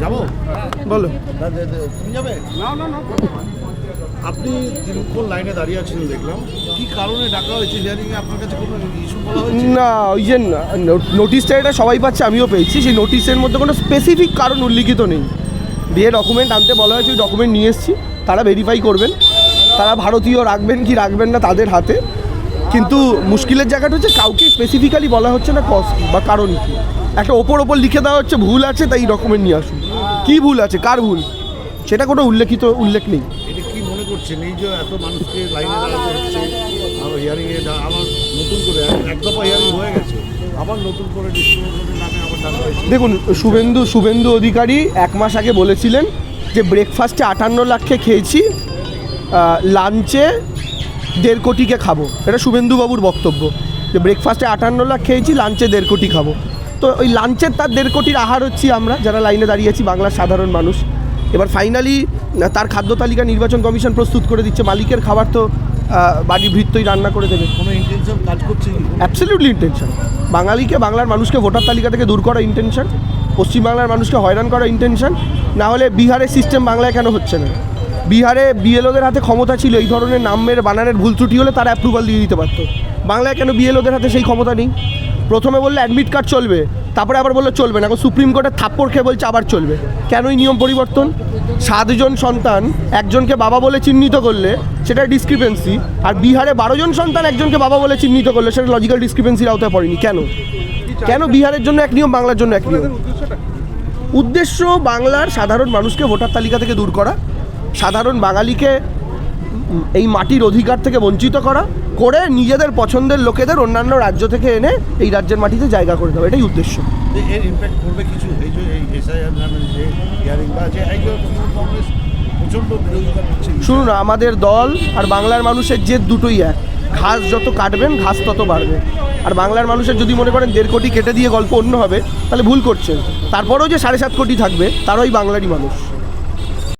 যাবো বলো। তুমি যাবে? আপনি কোন লাইনে দাঁড়িয়ে আছেন দেখলাম, কি কারণে ডাকা হয়েছে হিয়ারিং এ? আপনার কাছে কোনো ইস্যু বলা হয়েছে? না, ওই যে নোটিশটা এটা সবাই পাচ্ছে, আমিও পেয়েছি। সেই নোটিশের মধ্যে কোনো স্পেসিফিক কারণ উল্লিখিত নেই। দিয়ে ডকুমেন্ট আনতে বলা হয়েছে, ওই ডকুমেন্ট নিয়ে এসেছি, তারা ভেরিফাই করবেন। তারা ভারতীয় রাখবেন কি রাখবেন না তাদের হাতে। কিন্তু মুশকিলের জায়গাটা হচ্ছে কাউকে স্পেসিফিক্যালি বলা হচ্ছে না কজ কী বা কারণ কী। একটা ওপর লিখে দেওয়া হচ্ছে ভুল আছে তাই ডকুমেন্ট নিয়ে আসুন। কী ভুল আছে, কার ভুল, সেটা কোনো উল্লেখ নেই। এটা কি মনে করছেন, এই যে এত মানুষকে লাইনে দাঁড়াতে হচ্ছে হিয়ারিংয়ে, আবার নতুন করে এক দফা হিয়ারিং হয়ে গেছে, আবার নতুন করে ডিস্ট্রিবিউশনের নামে আবার ডাকা হয়েছে? দেখুন, শুভেন্দু অধিকারী 1 মাস আগে বলেছিলেন যে ব্রেকফাস্টে 58 লাখে খেয়েছি, লাঞ্চে 1.5 কোটিকে খাবো। এটা শুভেন্দুবাবুর বক্তব্য যে ব্রেকফাস্টে 58 লাখ খেয়েছি, লাঞ্চে 1.5 কোটি খাবো। তো ওই লাঞ্চের তার 1.5 কোটির আহার হচ্ছি আমরা যারা লাইনে দাঁড়িয়েছি, বাংলার সাধারণ মানুষ। এবার ফাইনালি তার খাদ্য তালিকা নির্বাচন কমিশন প্রস্তুত করে দিচ্ছে। মালিকের খাবার তো বাড়ির ভৃত্যই রান্না করে দেবে। কোনো ইন্টেনশন কাজ করছে? Absolutely intention. বাংলার মানুষকে ভোটার তালিকা থেকে দূর করা ইন্টেনশন, পশ্চিমবাংলার মানুষকে হয়রান করা ইন্টেনশন। না হলে বিহারের সিস্টেম বাংলায় কেন হচ্ছে না? বিহারে বিএলওদের হাতে ক্ষমতা ছিল, এই ধরনের নামের বানানের ভুল ত্রুটি হলে তারা অ্যাপ্রুভাল দিয়ে দিতে পারতো। বাংলায় কেন বিএলওদের হাতে সেই ক্ষমতা নেই? প্রথমে বললে অ্যাডমিট কার্ড চলবে, তারপরে আবার বললো চলবে না। এখন সুপ্রিম কোর্টের থাপ্পড় খেয়ে বলছে আবার চলবে। কেন এই নিয়ম পরিবর্তন? 7 জন সন্তান একজনকে বাবা বলে চিহ্নিত করলে সেটা ডিসক্রিপেন্সি, আর বিহারে 12 জন সন্তান একজনকে বাবা বলে চিহ্নিত করলে সেটা লজিক্যাল ডিসক্রিপেন্সির আওতায় পড়েনি। কেন বিহারের জন্য এক নিয়ম, বাংলার জন্য এক নিয়ম? উদ্দেশ্য বাংলার সাধারণ মানুষকে ভোটার তালিকা থেকে দূর করা, সাধারণ বাঙালিকে এই মাটির অধিকার থেকে বঞ্চিত করা, করে নিজেদের পছন্দের লোকেদের অন্যান্য রাজ্য থেকে এনে এই রাজ্যের মাটিতে জায়গা করে দেওয়া, এটাই উদ্দেশ্য। এর ইম্প্যাক্ট করবে কিছু? এই যে এই এসআইআর নামের যে হিয়ারিং বা যে এই যে কংগ্রেস প্রচণ্ড বিরোধিতা করছে। শুনুন, আমাদের দল আর বাংলার মানুষের জেদ দুটোই এক। ঘাস যত কাটবেন ঘাস তত বাড়বে। আর বাংলার মানুষের যদি মনে করেন 1.5 কোটি কেটে দিয়ে গল্প অন্য হবে, তাহলে ভুল করছেন। তারপরেও যে 7.5 কোটি থাকবে তারাই বাংলারই মানুষ।